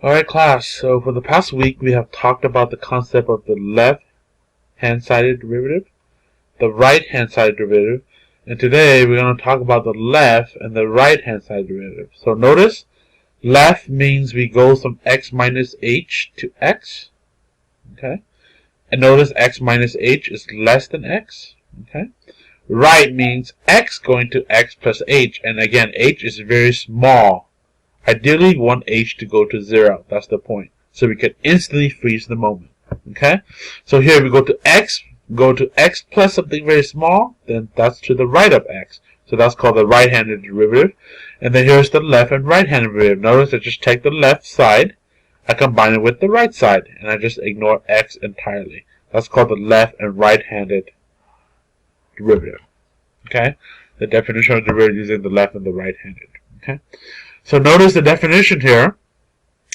Alright class, so for the past week we have talked about the concept of the left hand sided derivative, the right hand sided derivative, and today we're going to talk about the left and the right hand side derivative. So notice, left means we go from x minus h to x, okay? And notice x minus h is less than x, okay? Right means x going to x plus h, and again h is very small. Ideally, we want h to go to 0. That's the point. So we can instantly freeze the moment. Okay? So here we go to x plus something very small, then that's to the right of x. So that's called the right-handed derivative. And then here's the left and right-handed derivative. Notice I just take the left side, I combine it with the right side, and I just ignore x entirely. That's called the left and right-handed derivative. Okay? The definition of derivative using the left and the right-handed. Okay? So notice the definition here.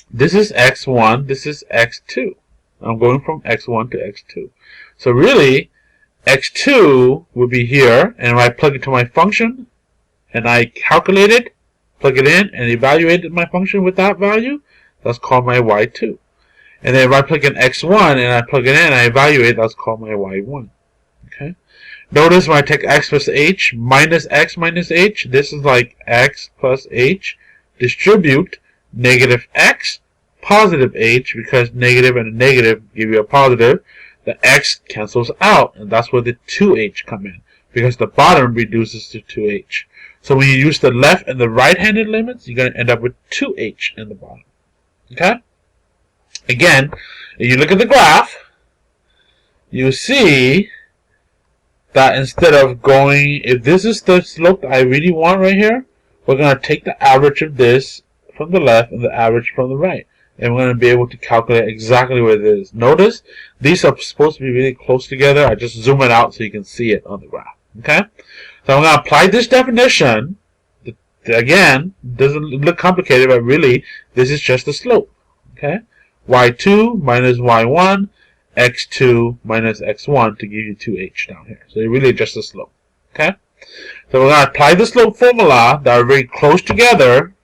This is x1, this is x2. I'm going from x1 to x2. So really, x2 would be here, and when I plug it to my function, and I calculate it, plug it in, and evaluate my function with that value, that's called my y2. And then if I plug in x1, and I plug it in, and I evaluate, that's called my y1. Okay. Notice when I take x plus h minus x minus h, this is like x plus h. Distribute negative x, positive h, because negative and a negative give you a positive. The x cancels out, and that's where the 2h come in, because the bottom reduces to 2h. So when you use the left and the right-handed limits, you're going to end up with 2h in the bottom. Okay? Again, if you look at the graph, you see that instead of going, if this is the slope that I really want right here, we're going to take the average of this from the left and the average from the right. And we're going to be able to calculate exactly what it is. Notice, these are supposed to be really close together. I just zoom it out so you can see it on the graph. Okay? So I'm going to apply this definition. Again, doesn't look complicated, but really, this is just the slope. Okay? y2 minus y1, x2 minus x1 to give you 2h down here. So it's really just the slope. Okay? So we're going to apply the slope formula that are very close together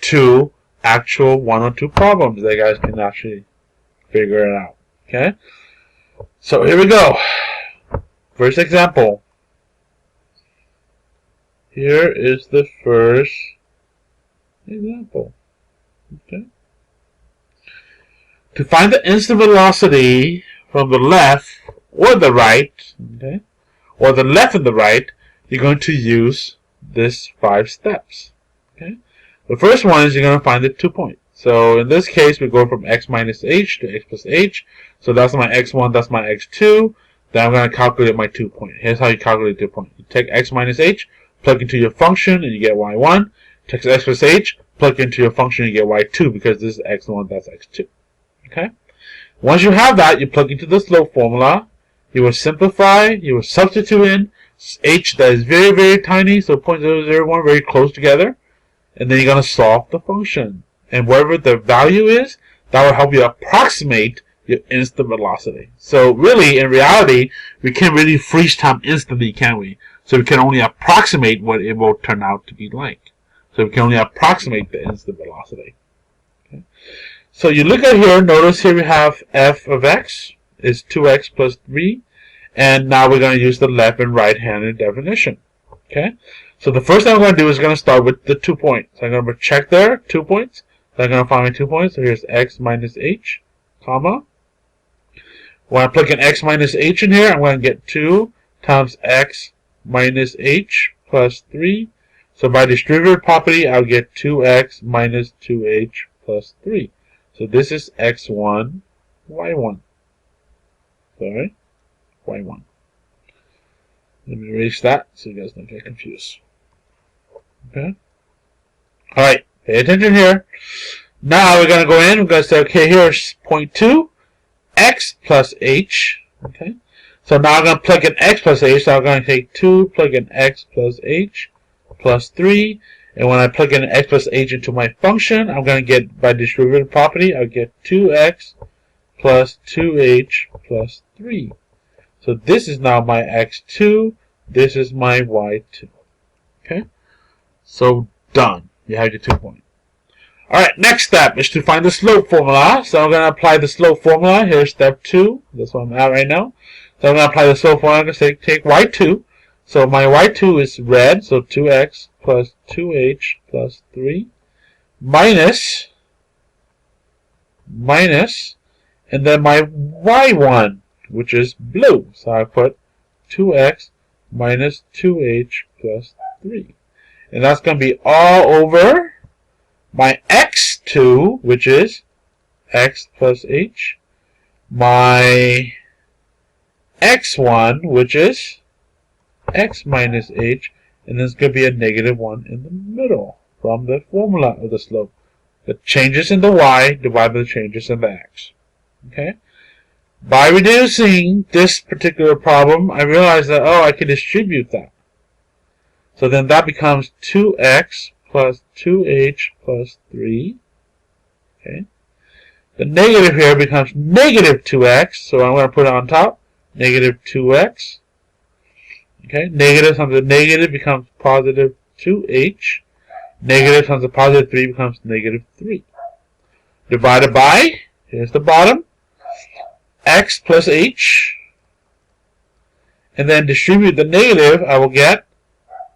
to actual 1 or 2 problems that you guys can actually figure it out. Okay? So here we go. First example. Here is the first example. Okay? To find the instant velocity from the left or the right, okay, or the left and the right, you're going to use this 5 steps. Okay? The first one is you're going to find the 2 points. So in this case, we go from x minus h to x plus h. So that's my x1, that's my x2. Then I'm going to calculate my 2 point. Here's how you calculate 2 point. You take x minus h, plug into your function, and you get y1. Take x plus h, plug into your function, and you get y2, because this is x1, that's x2. Okay? Once you have that, you plug into the slope formula. You will simplify, you will substitute in h that is very, very tiny, so 0.001, very close together. And then you're going to solve the function. And whatever the value is, that will help you approximate your instant velocity. So really, in reality, we can't really freeze time instantly, can we? So we can only approximate what it will turn out to be like. So we can only approximate the instant velocity. Okay. So you look at here, notice here we have f of x is 2x plus 3. And now we're going to use the left and right-handed definition. Okay? So the first thing I'm going to do is going to start with the 2 points. So I'm going to check there, 2 points. So I'm going to find my 2 points. So here's x minus h, comma. When I plug in x minus h in here, I'm going to get 2 times x minus h plus 3. So by distributive property, I'll get 2x minus 2h plus 3. So this is x1, y1. Sorry, y1. Let me erase that so you guys don't get confused. Okay? Alright, pay attention here. Now we're going to go in, we're going to say, okay, here's point 2, x plus h. Okay? So now I'm going to plug in x plus h, so I'm going to take 2, plug in x plus h, plus 3. And when I plug in x plus h into my function, I'm going to get, by distributive property, I'll get 2x plus 2h plus 3. So this is now my x2, this is my y2. Okay? So done. You have your 2 points. Alright, next step is to find the slope formula. So I'm going to apply the slope formula. Here's step 2. That's what I'm at right now. So I'm going to apply the slope formula. I'm going to say take y2. So my y2 is red, so 2x plus 2h plus 3 minus, and then my y1, which is blue. So I put 2x minus 2h plus 3. And that's going to be all over my x2, which is x plus h, my x1, which is x minus h, and there's going to be a negative 1 in the middle from the formula of the slope. The changes in the y divided by the changes in the x. Okay? By reducing this particular problem, I realized that, I can distribute that. So then that becomes 2x plus 2h plus 3. Okay? The negative here becomes negative 2x, so I'm going to put it on top. Negative 2x. Okay? Negative times a negative becomes positive 2h. Negative times a positive 3 becomes negative 3. Divided by, here's the bottom, x plus h. And then distribute the negative, I will get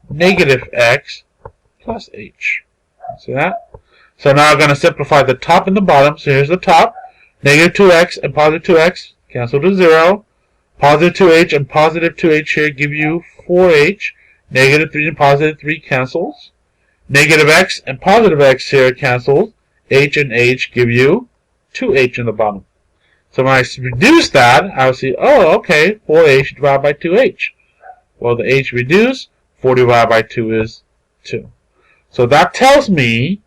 negative x plus h. See that? So now I'm going to simplify the top and the bottom. So here's the top. Negative 2x and positive 2x cancel to 0. Positive 2h and positive 2h here give you 4h. Negative 3 and positive 3 cancels. Negative x and positive x here cancels. H and h give you 2h in the bottom. So when I reduce that, I'll see, okay, 4h divided by 2h. Well, the h reduced, 4 divided by 2 is 2. So that tells me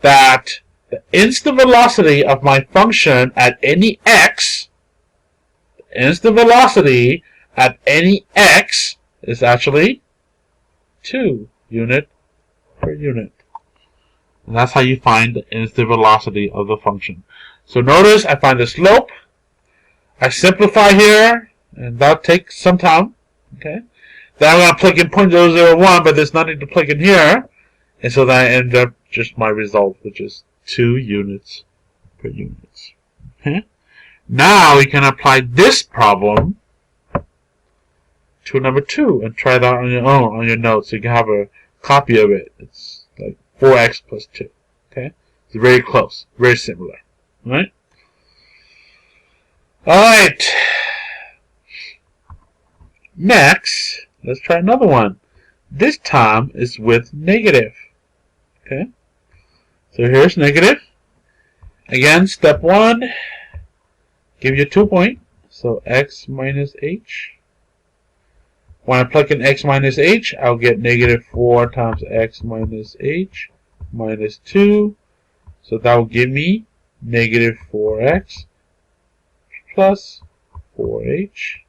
that the instant velocity of my function at any x, is actually 2 unit per unit. And that's how you find the instant velocity of the function. So notice I find the slope. I simplify here, and that'll take some time. Okay. Then I'm going to plug in 0.001, but there's nothing to plug in here. And so then I end up just my result, which is 2 units per unit. Okay. Now we can apply this problem to number 2 and try that on your own, on your notes. So you can have a copy of it. It's like 4x plus 2. Okay. It's very close, very similar. Right? Alright. Next, let's try another one. This time is with negative. Okay. So here's negative. Again, step 1. Give you 2 point. So x minus h. When I plug in x minus h, I'll get negative 4 times x minus h minus 2. So that will give me negative 4x plus 4h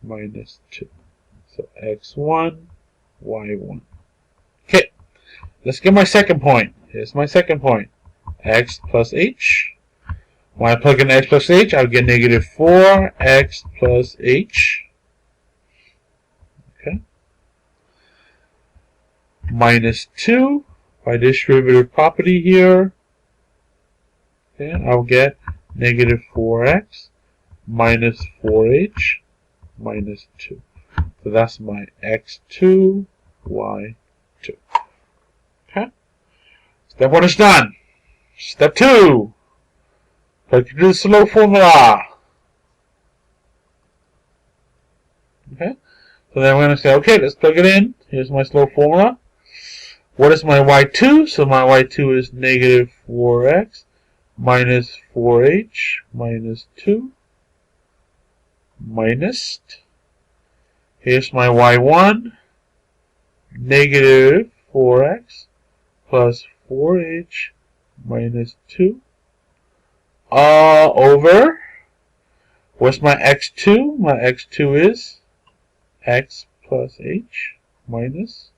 minus 2. So x1, y1. Okay, let's get my second point. Here's my second point. X plus h. When I plug in x plus h, I'll get negative 4x plus h. Okay. Minus 2. By this derivative property here, okay, I'll get negative 4x minus 4h minus 2. So that's my x2, y2. Okay? Step 1 is done. Step 2. Plug in the slope formula. Okay? So then we're going to say, okay, let's plug it in. Here's my slope formula. What is my y2? So my y2 is negative 4x minus 4h minus 2 minus. Here's my y1. Negative 4x plus 4h minus 2 all over. What's my x2? My x2 is x plus h minus.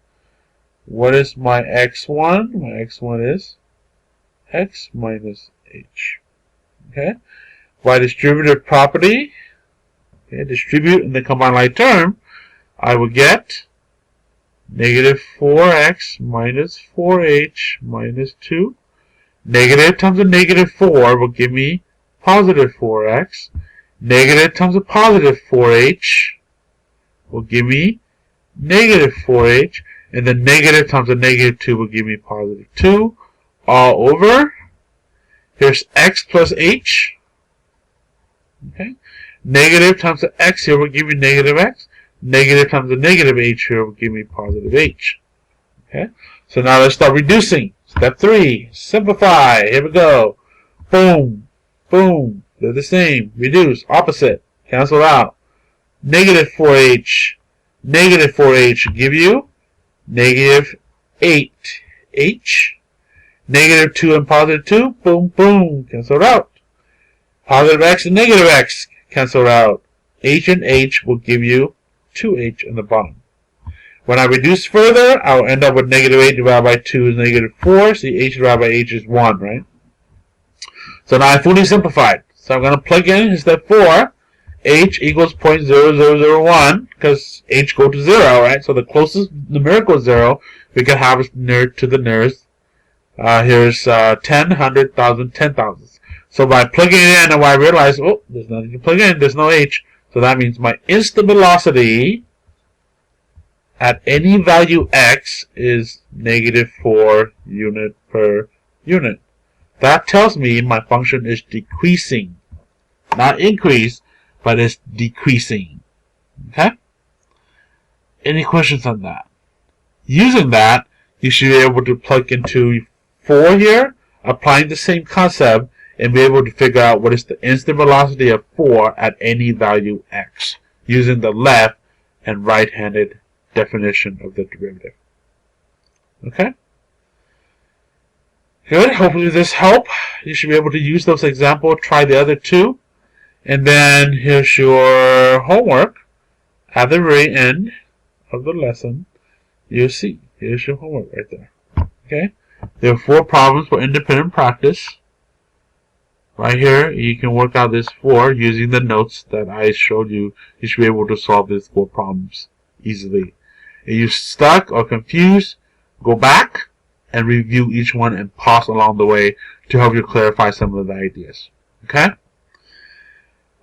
What is my x1? My x1 is x minus h. Okay? By distributive property, okay, distribute in the combined line term, I will get negative 4x minus 4h minus 2. Negative times a negative 4 will give me positive 4x. Negative times a positive 4h will give me negative 4h. And then negative times a negative 2 will give me positive 2. All over. Here's x plus h. Okay. Negative times the x here will give me negative x. Negative times the negative h here will give me positive h. Okay. So now let's start reducing. Step 3. Simplify. Here we go. Boom. Boom. They're the same. Reduce. Opposite. Cancel out. Negative 4h. Negative 4h give you negative 8h. Negative 2 and positive 2. Boom, boom. Cancel out. Positive x and negative x. Cancel out. H and h will give you 2h in the bottom. When I reduce further, I'll end up with negative 8 divided by 2 is negative 4. See, h divided by h is 1, right? So now I fully simplified. So I'm going to plug in step 4. H equals 0.0001 because h go to 0, right? So the closest numerical 0 we can have is near to the nearest. Here's 10, 100, 1,000, 10,000. So by plugging it in, and I realize, oh, there's nothing to plug in. There's no h. So that means my instant velocity at any value x is negative 4 unit per unit. That tells me my function is decreasing. Not increase, but it's decreasing. Okay? Any questions on that? Using that, you should be able to plug into 4 here, applying the same concept, and be able to figure out what is the instant velocity of 4 at any value x, using the left and right-handed definition of the derivative. Okay? Good. Hopefully this helped. You should be able to use those examples, try the other two. And then here's your homework. At the very end of the lesson, you'll see. Here's your homework right there. Okay? There are 4 problems for independent practice. Right here, you can work out this 4 using the notes that I showed you. You should be able to solve these 4 problems easily. If you're stuck or confused, go back and review each one and pause along the way to help you clarify some of the ideas. Okay?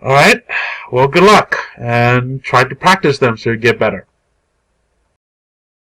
Alright, well, good luck, and try to practice them so you get better.